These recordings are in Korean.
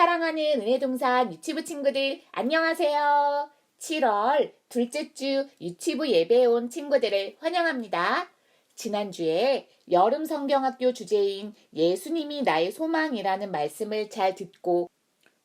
사랑하는 은혜동산 유치부 친구들 안녕하세요. 7월 둘째 주 유치부 예배에 온 친구들을 환영합니다. 지난주에 여름 성경학교 주제인 예수님이 나의 소망이라는 말씀을 잘 듣고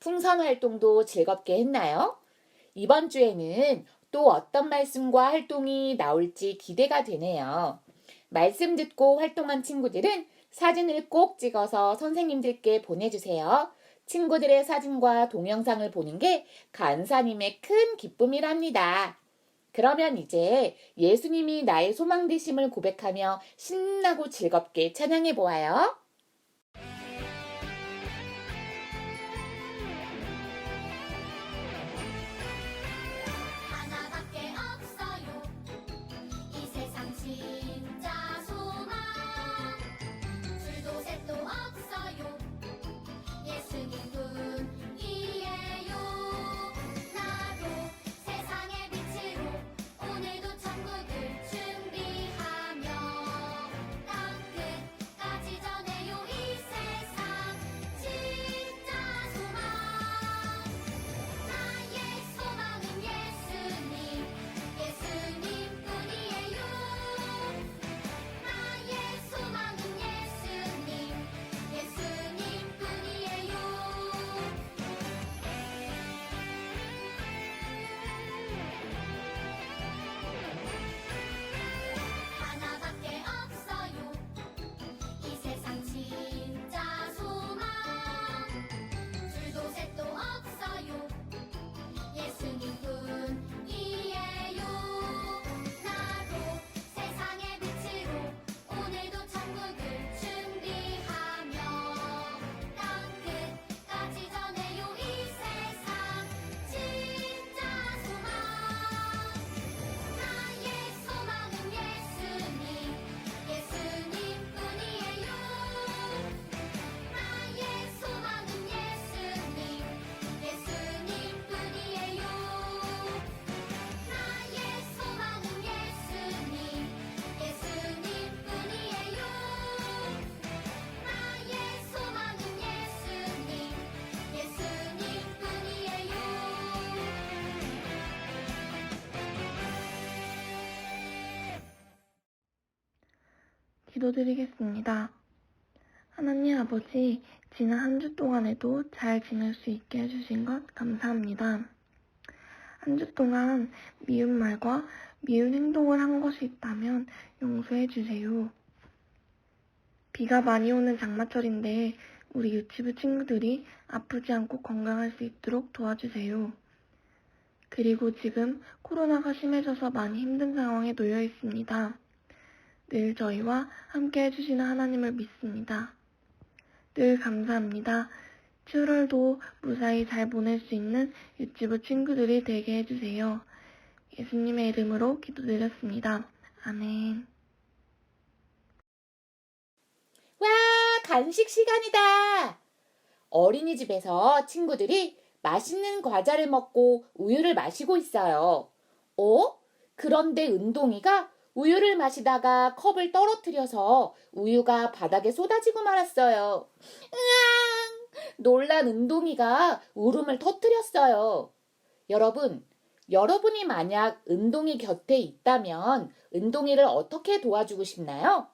풍선 활동도 즐겁게 했나요? 이번 주에는 또 어떤 말씀과 활동이 나올지 기대가 되네요. 말씀 듣고 활동한 친구들은 사진을 꼭 찍어서 선생님들께 보내주세요. 친구들의 사진과 동영상을 보는 게 간사님의 큰 기쁨이랍니다. 그러면 이제 예수님이 나의 소망 되심을 고백하며 신나고 즐겁게 찬양해 보아요. 하나밖에 없어요. 이 세상 진짜 소망. 둘도 셋도 없어요. 예수님뿐이에요. 나도 세상의 빛으로 오늘도 천국을 준비하며 땅 끝까지 전해요. 이 세상 진짜 소망. 나의 소망은 예수님, 예수님뿐이에요. 나의 소망은 예수님, 예수님뿐이에요. 하나밖에 없어요. 이 세상 진짜 소망. 둘도 셋도 없어요. 예수님뿐이에요. 나도 세상의 빛으로 오늘도 천국을 준비하며 땅 끝까지 전해요. 이 세상 진짜 소망. 나의 소망은 예수님, 예수님뿐이에요. 나의 소망은 예수님, 예수님뿐이에요. 나의 소망은 예수님, 예수님뿐이에요. 나의 소망은 예수님, 예수님뿐이에요. 기도드리겠습니다. 하나님 아버지, 지난 한 주 동안에도 잘 지낼 수 있게 해주신 것 감사합니다. 한 주 동안 미운 말과 미운 행동을 한 것이 있다면 용서해 주세요. 비가 많이 오는 장마철인데 우리 유치부 친구들이 아프지 않고 건강할 수 있도록 도와주세요. 그리고 지금 코로나가 심해져서 많이 힘든 상황에 놓여 있습니다. 늘 저희와 함께 해주시는 하나님을 믿습니다. 늘 감사합니다. 7월도 무사히 잘 보낼 수 있는 유치부 친구들이 되게 해주세요. 예수님의 이름으로 기도드렸습니다. 아멘. 와, 간식 시간이다. 어린이집에서 친구들이 맛있는 과자를 먹고 우유를 마시고 있어요. 그런데 은동이가 우유를 마시다가 컵을 떨어뜨려서 우유가 바닥에 쏟아지고 말았어요. 으앙! 놀란 은동이가 울음을 터뜨렸어요. 여러분이 만약 은동이 곁에 있다면 은동이를 어떻게 도와주고 싶나요?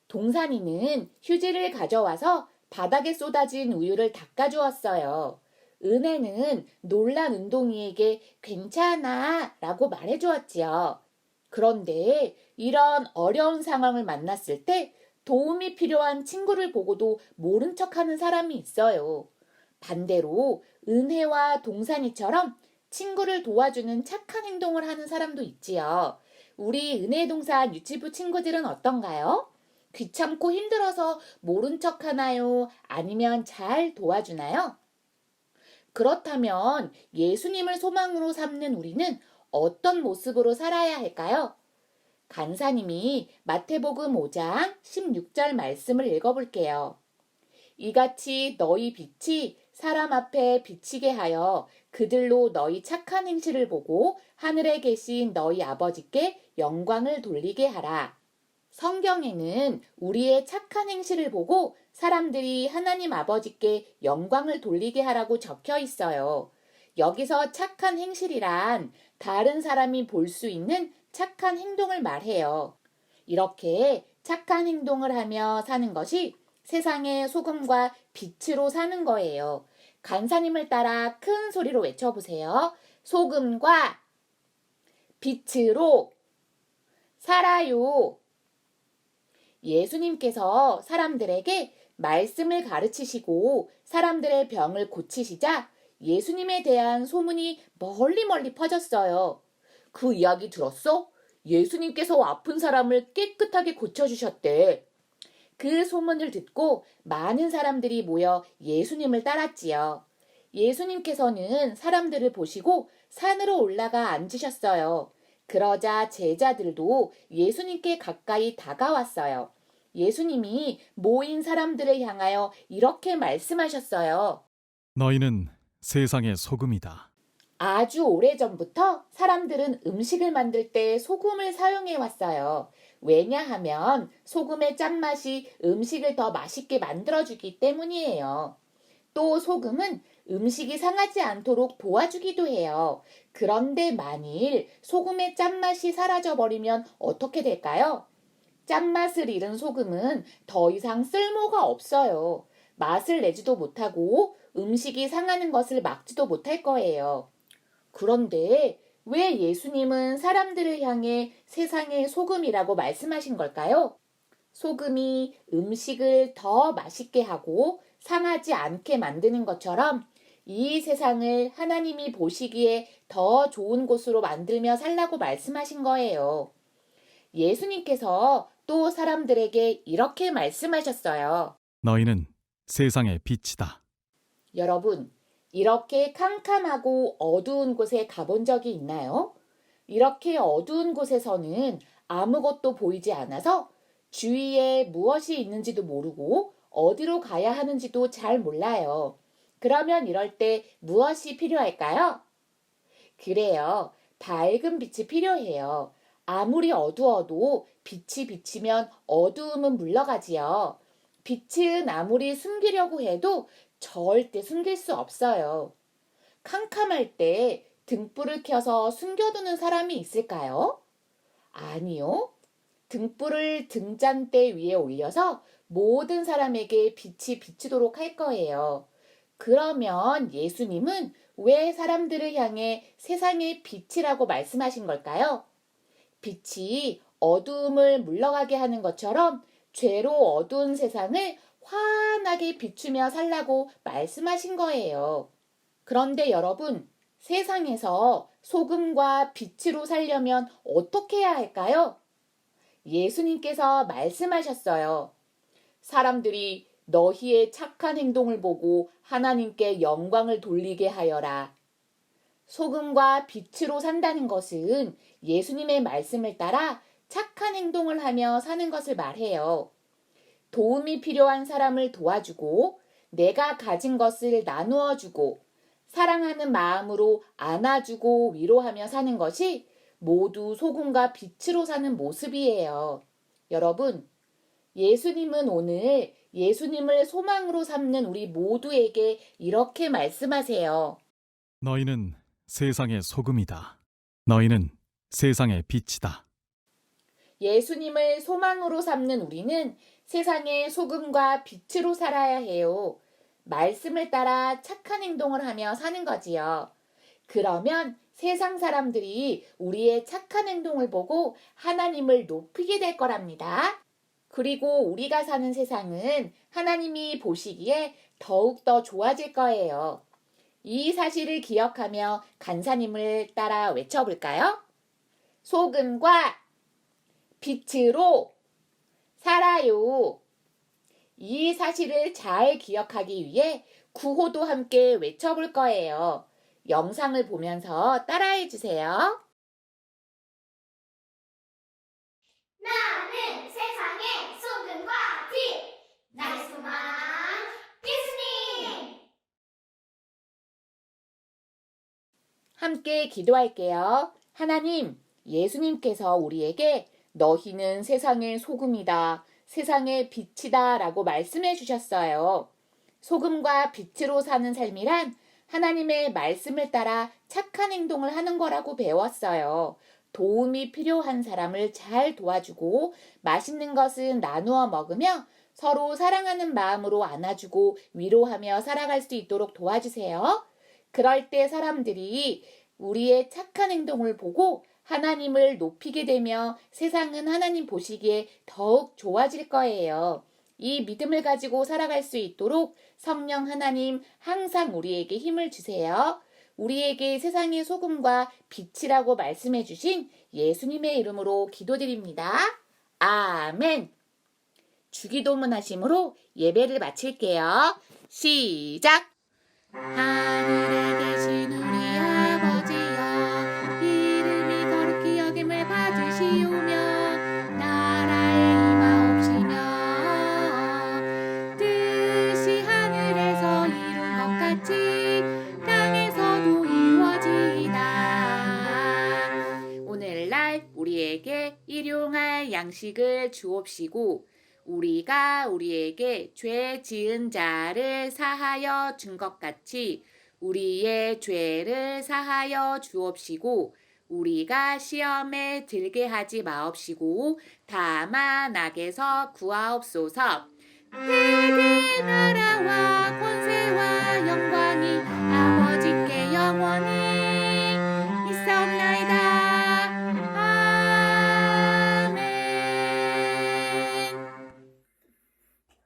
동산이는 휴지를 가져와서 바닥에 쏟아진 우유를 닦아주었어요. 은혜는 놀란 은동이에게 괜찮아 라고 말해주었지요. 그런데 이런 어려운 상황을 만났을 때 도움이 필요한 친구를 보고도 모른 척하는 사람이 있어요. 반대로 은혜와 동산이처럼 친구를 도와주는 착한 행동을 하는 사람도 있지요. 우리 은혜동산 유치부 친구들은 어떤가요? 귀찮고 힘들어서 모른 척 하나요? 아니면 잘 도와주나요? 그렇다면 예수님을 소망으로 삼는 우리는 어떤 모습으로 살아야 할까요? 간사님이 마태복음 5장 16절 말씀을 읽어볼게요. 이같이 너희 빛이 사람 앞에 비치게 하여 그들로 너희 착한 행실을 보고 하늘에 계신 너희 아버지께 영광을 돌리게 하라. 성경에는 우리의 착한 행실을 보고 사람들이 하나님 아버지께 영광을 돌리게 하라고 적혀 있어요. 여기서 착한 행실이란 다른 사람이 볼 수 있는 착한 행동을 말해요. 이렇게 착한 행동을 하며 사는 것이 세상의 소금과 빛으로 사는 거예요. 간사님을 따라 큰 소리로 외쳐보세요. 소금과 빛으로 살아요. 예수님께서 사람들에게 말씀을 가르치시고 사람들의 병을 고치시자 예수님에 대한 소문이 멀리 멀리 퍼졌어요. 그 이야기 들었어? 예수님께서 아픈 사람을 깨끗하게 고쳐주셨대. 그 소문을 듣고 많은 사람들이 모여 예수님을 따랐지요. 예수님께서는 사람들을 보시고 산으로 올라가 앉으셨어요. 그러자 제자들도 예수님께 가까이 다가왔어요. 예수님이 모인 사람들을 향하여 이렇게 말씀하셨어요. 너희는 세상의 소금이다. 아주 오래전부터 사람들은 음식을 만들 때 소금을 사용해 왔어요. 왜냐하면 소금의 짠맛이 음식을 더 맛있게 만들어주기 때문이에요. 또 소금은 음식이 상하지 않도록 도와주기도 해요. 그런데 만일 소금의 짠맛이 사라져버리면 어떻게 될까요? 짠맛을 잃은 소금은 더 이상 쓸모가 없어요. 맛을 내지도 못하고 음식이 상하는 것을 막지도 못할 거예요. 그런데 왜 예수님은 사람들을 향해 세상의 소금이라고 말씀하신 걸까요? 소금이 음식을 더 맛있게 하고 상하지 않게 만드는 것처럼 이 세상을 하나님이 보시기에 더 좋은 곳으로 만들며 살라고 말씀하신 거예요. 예수님께서 또 사람들에게 이렇게 말씀하셨어요. 너희는 세상의 빛이다. 여러분, 이렇게 캄캄하고 어두운 곳에 가본 적이 있나요? 이렇게 어두운 곳에서는 아무것도 보이지 않아서 주위에 무엇이 있는지도 모르고 어디로 가야 하는지도 잘 몰라요. 그러면 이럴 때 무엇이 필요할까요? 그래요. 밝은 빛이 필요해요. 아무리 어두워도 빛이 비치면 어두움은 물러가지요. 빛은 아무리 숨기려고 해도 절대 숨길 수 없어요. 캄캄할 때 등불을 켜서 숨겨두는 사람이 있을까요? 아니요. 등불을 등잔대 위에 올려서 모든 사람에게 빛이 비치도록 할 거예요. 그러면 예수님은 왜 사람들을 향해 세상의 빛이라고 말씀하신 걸까요? 빛이 어두움을 물러가게 하는 것처럼 죄로 어두운 세상을 환하게 비추며 살라고 말씀하신 거예요. 그런데 여러분, 세상에서 소금과 빛으로 살려면 어떻게 해야 할까요? 예수님께서 말씀하셨어요. 사람들이 너희의 착한 행동을 보고 하나님께 영광을 돌리게 하여라. 소금과 빛으로 산다는 것은 예수님의 말씀을 따라 착한 행동을 하며 사는 것을 말해요. 도움이 필요한 사람을 도와주고 내가 가진 것을 나누어 주고 사랑하는 마음으로 안아주고 위로하며 사는 것이 모두 소금과 빛으로 사는 모습이에요. 여러분, 예수님은 오늘 예수님을 소망으로 삼는 우리 모두에게 이렇게 말씀하세요. 너희는 세상의 소금이다. 너희는 세상의 빛이다. 예수님을 소망으로 삼는 우리는 세상의 소금과 빛으로 살아야 해요. 말씀을 따라 착한 행동을 하며 사는 거지요. 그러면 세상 사람들이 우리의 착한 행동을 보고 하나님을 높이게 될 거랍니다. 그리고 우리가 사는 세상은 하나님이 보시기에 더욱더 좋아질 거예요. 이 사실을 기억하며 간사님을 따라 외쳐볼까요? 소금과 빛으로 살아요. 이 사실을 잘 기억하기 위해 구호도 함께 외쳐볼 거예요. 영상을 보면서 따라해 주세요. 나는 세상의 소금과 빛 나의 소망 예수님. 함께 기도할게요. 하나님, 예수님께서 우리에게 너희는 세상의 소금이다, 세상의 빛이다 라고 말씀해 주셨어요. 소금과 빛으로 사는 삶이란 하나님의 말씀을 따라 착한 행동을 하는 거라고 배웠어요. 도움이 필요한 사람을 잘 도와주고 맛있는 것은 나누어 먹으며 서로 사랑하는 마음으로 안아주고 위로하며 살아갈 수 있도록 도와주세요. 그럴 때 사람들이 우리의 착한 행동을 보고 하나님을 높이게 되며 세상은 하나님 보시기에 더욱 좋아질 거예요. 이 믿음을 가지고 살아갈 수 있도록 성령 하나님 항상 우리에게 힘을 주세요. 우리에게 세상의 소금과 빛이라고 말씀해 주신 예수님의 이름으로 기도드립니다. 아멘. 주기도문 하심으로 예배를 마칠게요. 시작! 하늘에 계신 우리 아버지여, 이름이 거룩히 여김을 받으시오며 나라의 임하옵시며 뜻이 하늘에서 이룬 것 같이 땅에서도 이루어지이다. 오늘날 우리에게 일용할 양식을 주옵시고 우리가 우리에게 죄 지은 자를 사하여 준 것 같이 우리의 죄를 사하여 주옵시고 우리가 시험에 들게 하지 마옵시고 다만 악에서 구하옵소서. 대개 나라와 권세와 영광이 아버지께 영원히 있사옵나이다.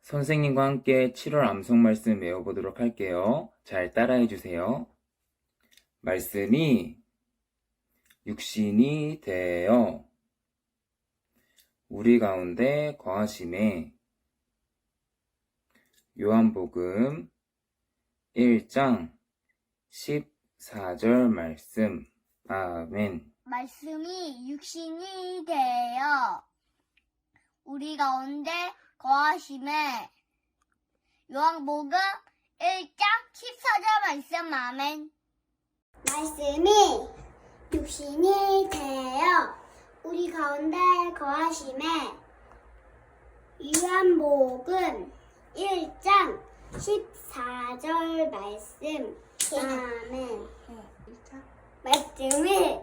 선생님과 함께 7월 암송 말씀 외워보도록 할게요. 잘 따라해 주세요. 말씀이 육신이 되어 우리 가운데 거하심에 요한복음 1장 14절 말씀. 아멘. 말씀이 육신이 되어 우리 가운데 거하심에 요한복음 1장 14절 말씀. 아멘. 말씀이 육신이 되어 우리 가운데 거하심에 요한복음 1장 14절 말씀. 아멘. 말씀이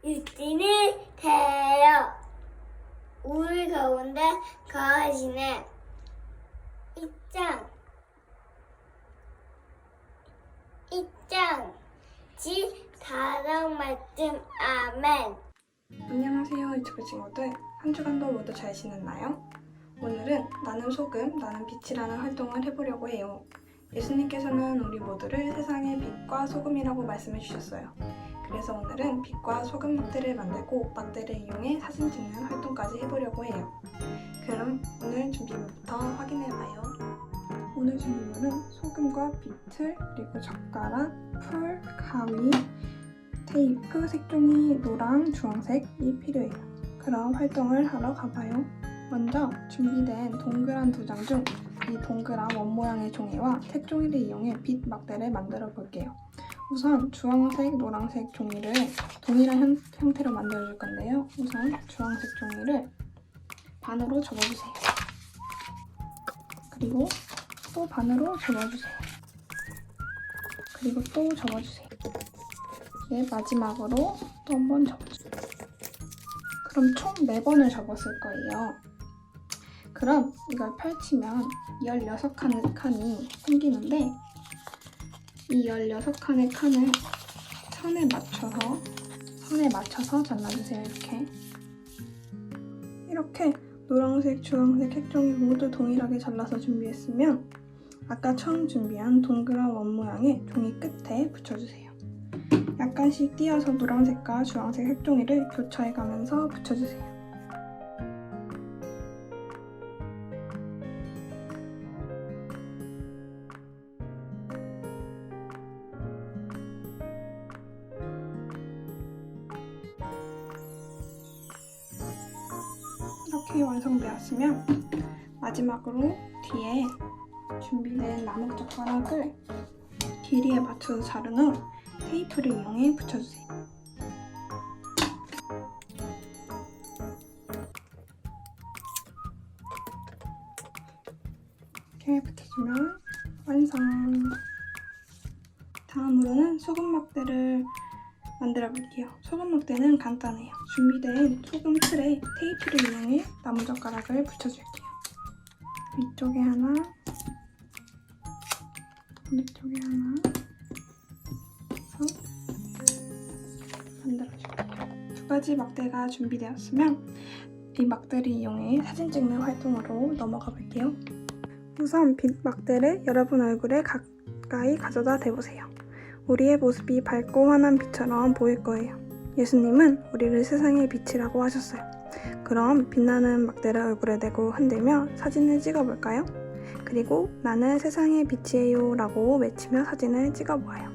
육신이 되어 우리 가운데 거하시네. 1장 14절 말씀. 아멘. 안녕하세요, 유튜브 친구들. 한 주간도 모두 잘 지냈나요? 오늘은 나는 소금, 나는 빛이라는 활동을 해보려고 해요. 예수님께서는 우리 모두를 세상의 빛과 소금이라고 말씀해 주셨어요. 그래서 오늘은 빛과 소금 막대를 만들고 막대를 이용해 사진 찍는 활동까지 해보려고 해요. 그럼 오늘 준비물부터 확인해봐요. 오늘 준비물은 소금과 비틀, 그리고 젓가락, 풀, 가위, 테이프, 색종이, 노랑, 주황색이 필요해요. 그럼 활동을 하러 가봐요. 먼저 준비된 동그란 2장 중 이 동그란 원 모양의 종이와 색종이를 이용해 빛 막대를 만들어 볼게요. 우선 주황색, 노란색 종이를 동일한 형태로 만들어 줄 건데요. 우선 주황색 종이를 반으로 접어주세요. 그리고 또 반으로 접어주세요. 그리고 또 접어주세요. 이제 마지막으로 또 한 번 접어주세요. 그럼 총 4번을 접었을 거예요. 그럼 이걸 펼치면 16칸이 생기는데 이 16칸의 칸을 선에 맞춰서 잘라주세요. 이렇게 노란색, 주황색 색종이 모두 동일하게 잘라서 준비했으면 아까 처음 준비한 동그란 원 모양의 종이 끝에 붙여주세요. 약간씩 띄어서 노란색과 주황색 색종이를 교차해가면서 붙여주세요. 이렇게 완성되었으면 마지막으로 뒤에 준비된 나뭇젓가락을 길이에 맞춰서 자른 후 테이프를 이용해 붙여주세요. 눌러주시면 완성! 다음으로는 소금 막대를 만들어 볼게요. 소금 막대는 간단해요. 준비된 소금 틀에 테이프를 이용해 나무젓가락을 붙여줄게요. 위쪽에 하나, 아래쪽에 하나 해서 만들어줄게요. 두 가지 막대가 준비되었으면 이 막대를 이용해 사진 찍는 활동으로 넘어가 볼게요. 우선 빛 막대를 여러분 얼굴에 가까이 가져다 대보세요. 우리의 모습이 밝고 환한 빛처럼 보일 거예요. 예수님은 우리를 세상의 빛이라고 하셨어요. 그럼 빛나는 막대를 얼굴에 대고 흔들며 사진을 찍어볼까요? 그리고 나는 세상의 빛이에요 라고 외치며 사진을 찍어보아요.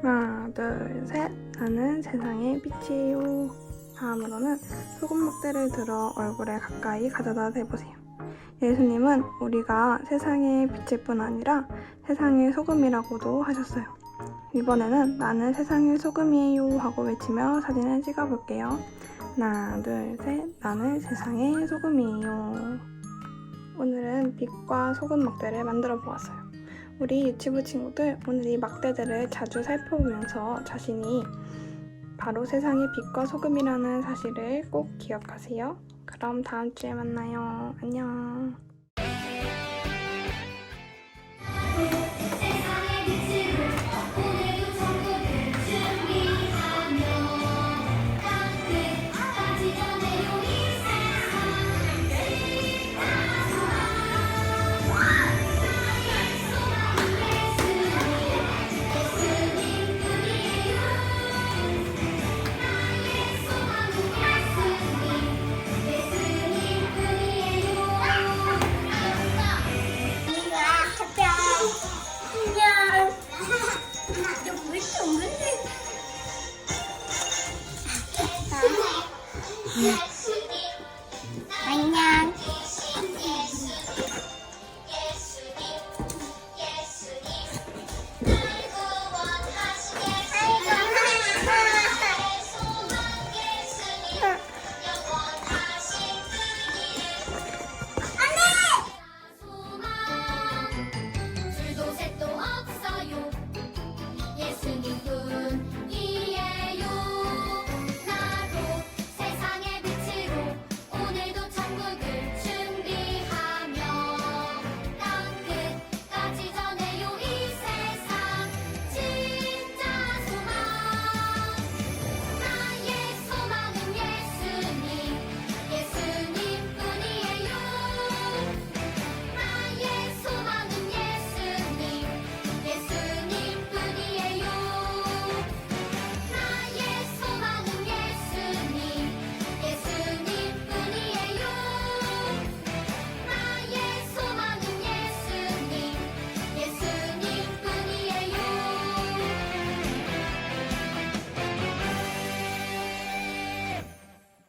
하나, 둘, 셋. 나는 세상의 빛이에요. 다음으로는 소금 막대를 들어 얼굴에 가까이 가져다 대보세요. 예수님은 우리가 세상의 빛일 뿐 아니라 세상의 소금이라고도 하셨어요. 이번에는 나는 세상의 소금이에요 하고 외치며 사진을 찍어볼게요. 하나, 둘, 셋. 나는 세상의 소금이에요. 오늘은 빛과 소금 막대를 만들어 보았어요. 우리 유치부 친구들 오늘 이 막대들을 자주 살펴보면서 자신이 바로 세상의 빛과 소금이라는 사실을 꼭 기억하세요. 그럼 다음 주에 만나요. 안녕.